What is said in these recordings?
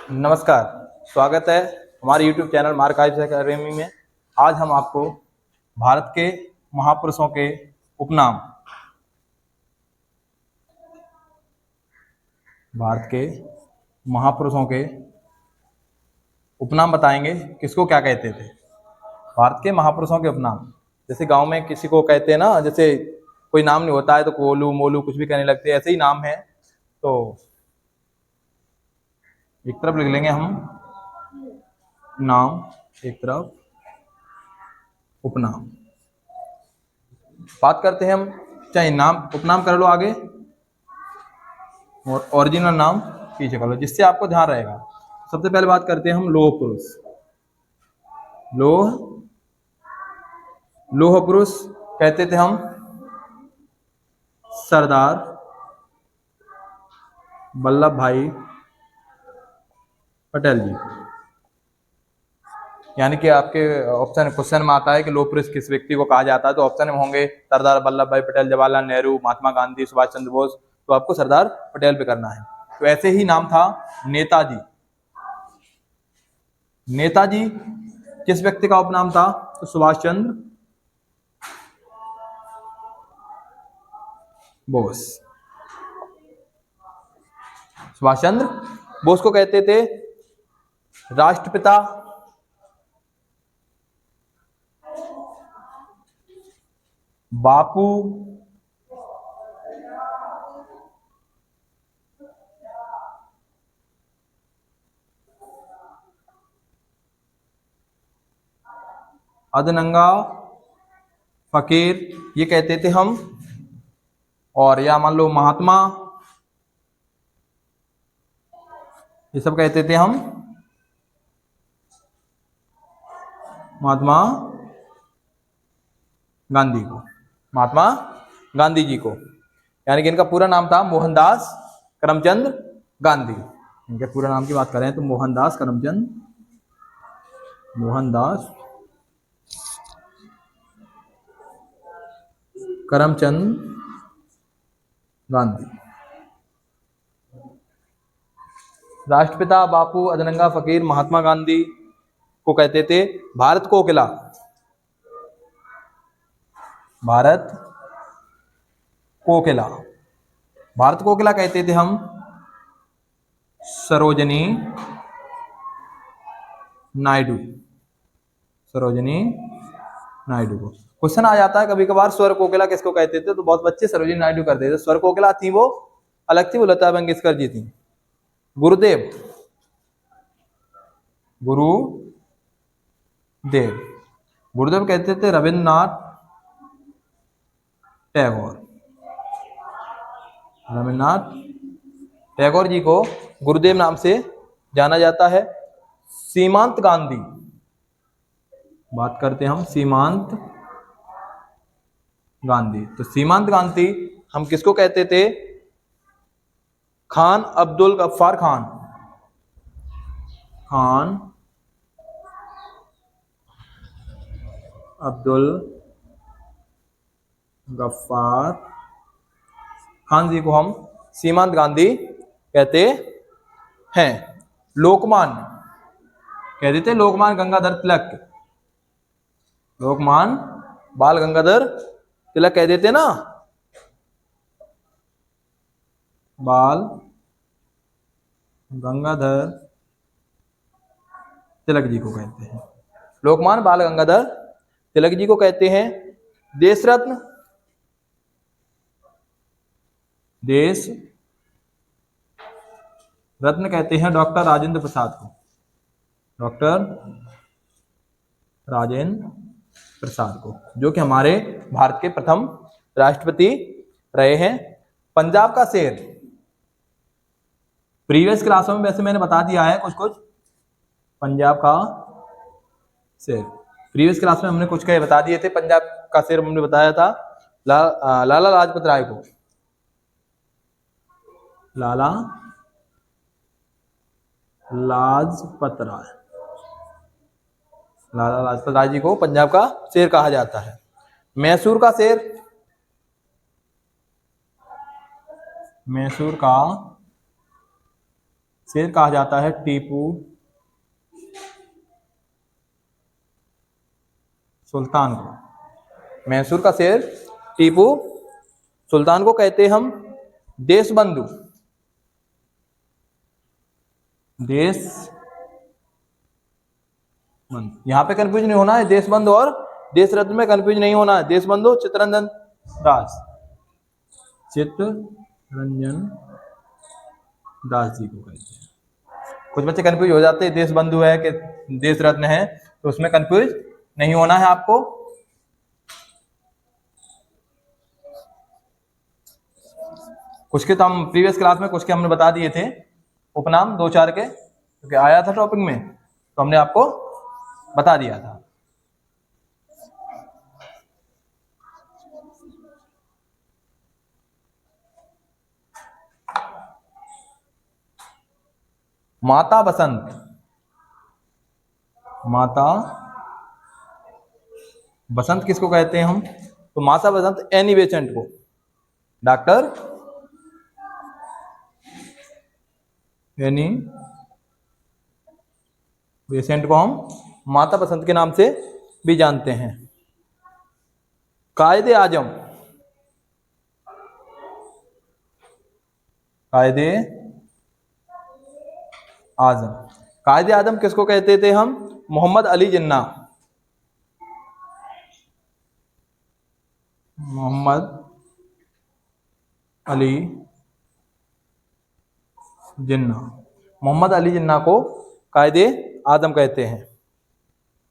नमस्कार। स्वागत है हमारे YouTube चैनल मार्क अकादमी में। आज हम आपको भारत के महापुरुषों के उपनाम बताएंगे, किसको क्या कहते थे। भारत के महापुरुषों के उपनाम, जैसे गांव में किसी को कहते हैं ना, जैसे कोई नाम नहीं होता है तो कोलू मोलू कुछ भी कहने लगते हैं, ऐसे ही नाम है। तो एक तरफ लिख लेंगे हम नाम, एक तरफ उपनाम। बात करते हैं हम, चाहे नाम उपनाम कर लो आगे और ओरिजिनल नाम पीछे कर लो, जिससे आपको ध्यान रहेगा। सबसे पहले बात करते हैं हम लोह पुरुष। लोह पुरुष कहते थे हम सरदार वल्लभ भाई पटेल जी। यानी कि आपके ऑप्शन क्वेश्चन में आता है कि लोह पुरुष किस व्यक्ति को कहा जाता है, तो ऑप्शन में होंगे सरदार वल्लभ भाई पटेल, जवाहरलाल नेहरू, महात्मा गांधी, सुभाष चंद्र बोस। तो आपको सरदार पटेल पे करना है। तो ऐसे ही नाम था नेताजी। नेताजी किस व्यक्ति का उपनाम था? तो सुभाष चंद्र बोस। सुभाष चंद्र बोस को कहते थे राष्ट्रपिता, बापू, अदनंगा फकीर, ये कहते थे हम। और या मान लो महात्मा, ये सब कहते थे हम महात्मा गांधी को, महात्मा गांधी जी को। यानी कि इनका पूरा नाम था मोहनदास करमचंद गांधी। इनके पूरा नाम की बात करें तो मोहनदास करमचंद गांधी। राष्ट्रपिता, बापू, अदनंगा फकीर, महात्मा गांधी को कहते थे भारत कोकिला। भारत कोकिला, भारत कोकिला कहते थे हम सरोजिनी नायडू। सरोजिनी नायडू को क्वेश्चन आ जाता है कभी कभार, स्वर कोकिला किसको कहते थे? तो बहुत बच्चे सरोजिनी नायडू करते थे। स्वर कोकिला थी वो अलग थी, वो लता मंगेशकर जी थी। गुरुदेव कहते थे रविन्द्रनाथ टैगोर जी को गुरुदेव नाम से जाना जाता है। सीमांत गांधी, बात करते हैं हम सीमांत गांधी। तो सीमांत गांधी हम किसको कहते थे? खान अब्दुल गफ्फार खान। खान अब्दुल गफ्फार खान जी को हम सीमांत गांधी कहते हैं। लोकमान्य कहते थे लोकमान्य गंगाधर तिलक। लोकमान्य बाल गंगाधर तिलक कह देते ना, बाल गंगाधर तिलक जी को कहते हैं। लोकमान्य बाल गंगाधर तिलक जी को कहते हैं। देश रत्न कहते हैं डॉक्टर राजेंद्र प्रसाद को। डॉक्टर राजेंद्र प्रसाद को, जो कि हमारे भारत के प्रथम राष्ट्रपति रहे हैं। पंजाब का शेर, प्रीवियस क्लासों में वैसे मैंने बता दिया है कुछ पंजाब का शेर। प्रीवियस क्लास में हमने कुछ कहे बता दिए थे। पंजाब का शेर हमने बताया था लाला लाजपत राय को। लाला लाजपत राय जी को पंजाब का शेर कहा जाता है। मैसूर का शेर, मैसूर का शेर कहा जाता है टीपू सुल्तान को। मैसूर का शेर टीपू सुल्तान को कहते हैं हम देशबंधु। देश यहां पे कंफ्यूज नहीं होना है, देशबंधु और देश रत्न में कंफ्यूज नहीं होना है। देशबंधु चित्तरंजन दास, चित्तरंजन दास जी को कहते हैं। कुछ बच्चे कंफ्यूज हो जाते हैं, देश बंधु है कि देश रत्न है, तो उसमें कंफ्यूज नहीं होना है आपको। कुछ के तो हम प्रीवियस क्लास में कुछ के हमने बता दिए थे उपनाम 2-4 के, क्योंकि आया था टॉपिक में तो हमने आपको बता दिया था। माता बसंत, माता बसंत किसको कहते हैं हम? तो माता बसंत एनी बेसेंट को, डॉक्टर एनी बेसेंट को हम माता बसंत के नाम से भी जानते हैं। कायदे आजम, कायदे आजम, कायदे आजम किसको कहते थे हम? मोहम्मद अली जिन्ना, मोहम्मद अली जिन्ना, मोहम्मद अली जिन्ना को कायदे आजम कहते हैं।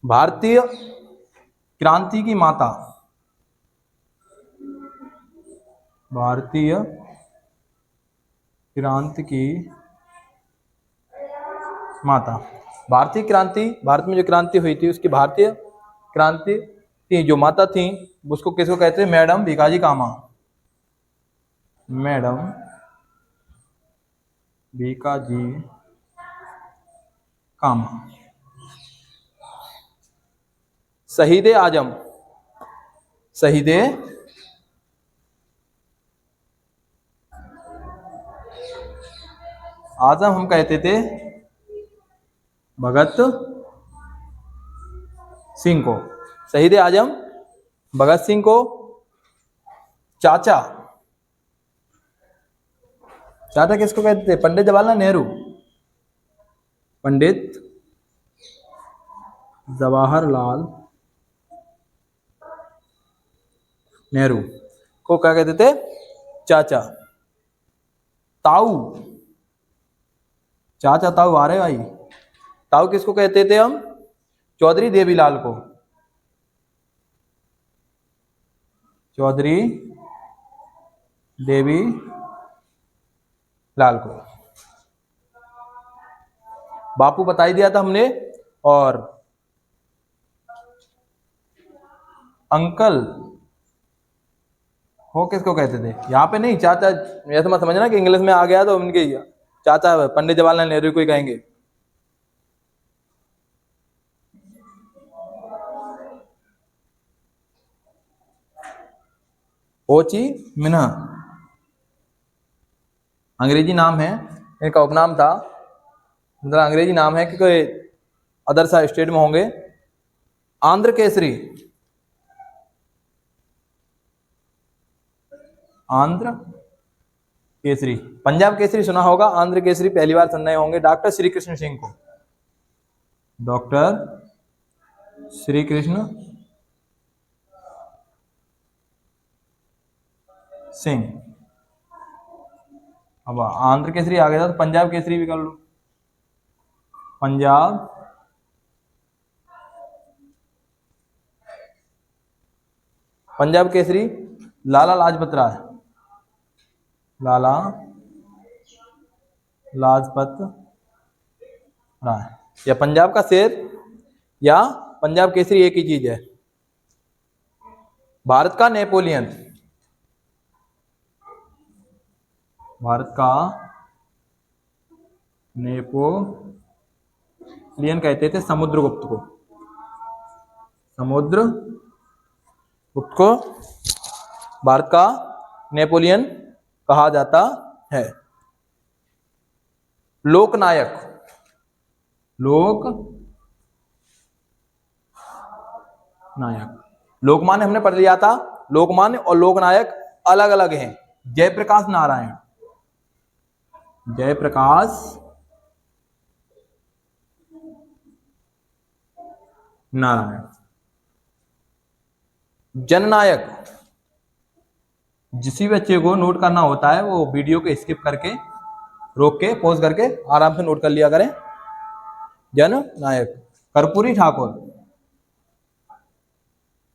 भारतीय क्रांति की माता, भारतीय क्रांति की माता, भारतीय क्रांति, भारत में जो क्रांति हुई थी उसकी भारतीय क्रांति की जो माता थी उसको किसको कहते हैं? मैडम भीकाजी कामा, मैडम भीकाजी कामा। शहीदे आजम, शहीदे आजम हम कहते थे भगत सिंह को, शहीद आजम भगत सिंह को। चाचा, चाचा किसको कहते थे? पंडित जवाहरलाल नेहरू, पंडित जवाहरलाल नेहरू को क्या कहते थे? चाचा। ताऊ, चाचा ताऊ आ रहे भाई, ताऊ किसको कहते थे हम? चौधरी देवीलाल को, चौधरी देवी लाल को। बापू बता ही दिया था हमने। और अंकल हो किसको कहते थे? यहाँ पे नहीं, चाचा ऐसा मत समझना कि इंग्लिश में आ गया तो उनके चाचा पंडित जवाहरलाल नेहरू को ही कहेंगे। होची मिन्ह अंग्रेजी नाम है, इनका उपनाम था, मतलब अंग्रेजी नाम है कि कोई अदर सा स्टेट में होंगे। आंध्र केसरी, आंध्र केसरी, पंजाब केसरी सुना होगा, आंध्र केसरी पहली बार सुन रहे होंगे। डॉक्टर श्री कृष्ण सिंह को, डॉक्टर श्री कृष्ण सिंह। अब आंध्र केसरी आ गया था तो पंजाब केसरी भी कर लो। पंजाब पंजाब केसरी लाला लाजपत राय, लाला लाजपत राय। या पंजाब का शेर या पंजाब केसरी एक ही चीज है। भारत का नेपोलियन, भारत का नेपोलियन कहते थे समुद्रगुप्त को, समुद्रगुप्त को भारत का नेपोलियन कहा जाता है। लोकनायक, लोक नायक। लोकमान्य हमने पढ़ लिया था, लोकमान्य और लोकनायक अलग अलग हैं। जयप्रकाश नारायण, जयप्रकाश नारायण। जननायक, जिस बच्चे को नोट करना होता है वो वीडियो को स्किप करके, रोक के, पॉज करके आराम से नोट कर लिया करें। जननायक। कर्पूरी ठाकुर,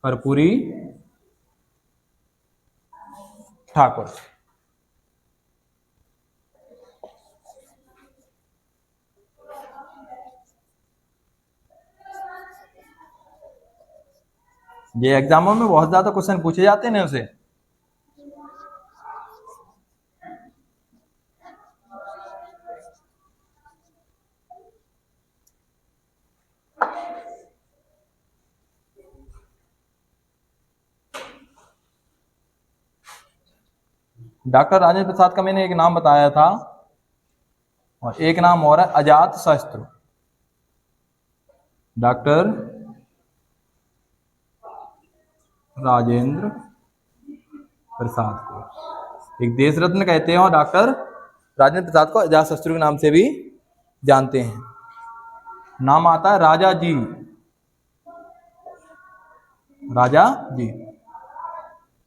कर्पूरी ठाकुर। ये एग्जामों में बहुत ज्यादा क्वेश्चन पूछे जाते हैं ना उसे। डॉक्टर राजेंद्र प्रसाद का मैंने एक नाम बताया था, और एक नाम और है अजात शस्त्र। डॉक्टर राजेंद्र प्रसाद को एक देश रत्न कहते हैं, और डॉक्टर राजेंद्र प्रसाद को अजात शस्त्र के नाम से भी जानते हैं। नाम आता है राजा जी, राजा जी।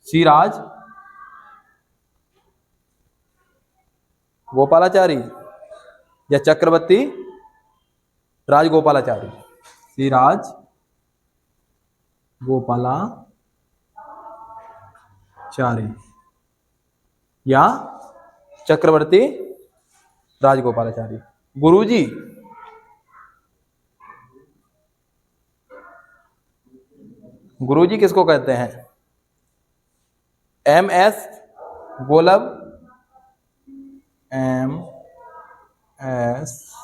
श्रीराज गोपालाचारी या चक्रवर्ती राजगोपालाचारी। श्रीराज गोपालाचारी या चक्रवर्ती राजगोपालाचारी। गुरुजी, गुरुजी किसको कहते हैं? एम एस गोलब, M S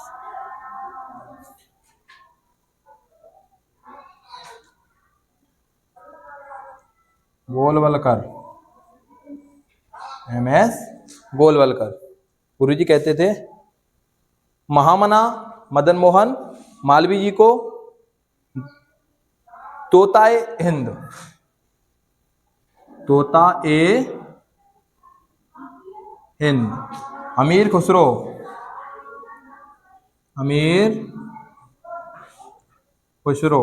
Golwalkar, M S Golwalkar Guruji कहते थे। महामना मदन मोहन मालवीय जी को तोताए हिंद, तोता ए हिंद। अमीर खुसरो, अमीर खुसरो।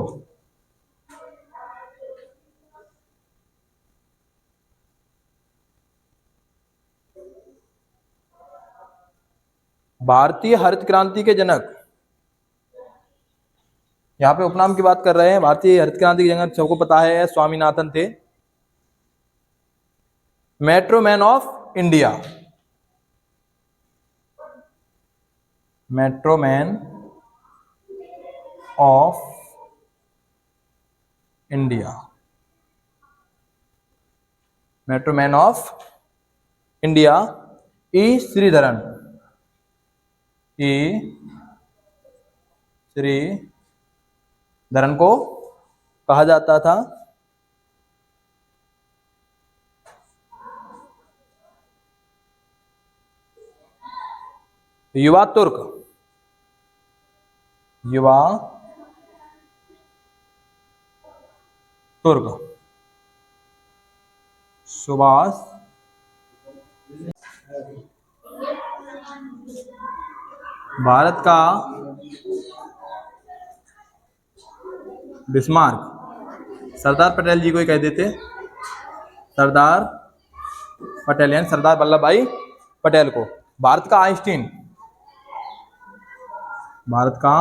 भारतीय हरित क्रांति के जनक, यहां पे उपनाम की बात कर रहे हैं। भारतीय हरित क्रांति के जनक सबको पता है, स्वामीनाथन थे। Metro man of India, metro man of India, metro man of India E Sreedharan, E Sreedharan को कहा जाता था। युवा तुर्क, युवा तुर्क सुभाष भारत का बिस्मार्क सरदार पटेल जी को ही कह देते, सरदार पटेल यानी सरदार वल्लभ भाई पटेल को। भारत का आइंस्टीन, भारत का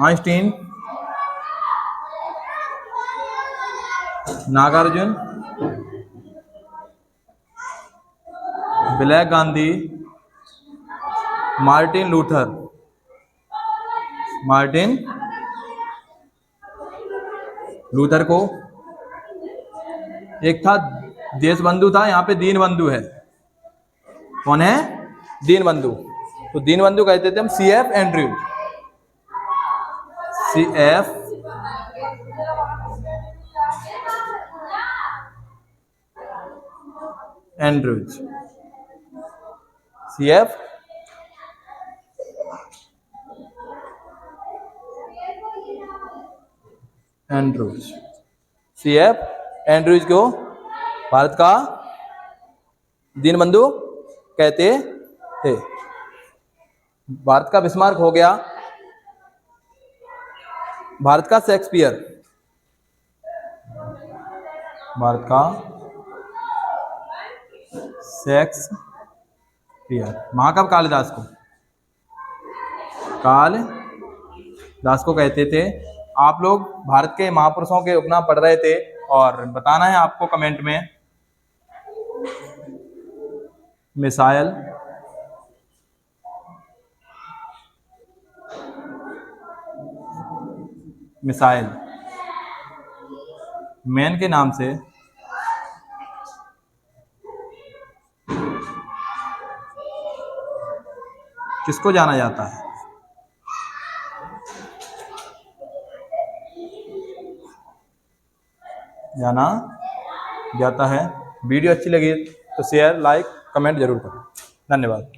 Einstein Nagarjuna, black Gandhi, Martin Luther, Martin Luther को। एक था देशबंधु था, यहाँ पे दीनबंधु है। कौन है? दीनबंधु। तो दीनबंधु कहते थे हम C F Andrews, C F Andrews. CF Andrews. CF Andrews को भारत का दीनबंधु कहते थे। भारत का बिस्मार्क हो गया, भारत का शेक्सपियर, भारत का शेक्सपियर। महाकवि कालिदास को, कालिदास को कहते थे। आप लोग भारत के महापुरुषों के उपनाम पढ़ रहे थे और बताना है आपको कमेंट में। मिसाइल, मिसाइल मैन के नाम से किसको जाना जाता है? जाना जाता है। वीडियो अच्छी लगी तो शेयर, लाइक, कमेंट जरूर करें। धन्यवाद।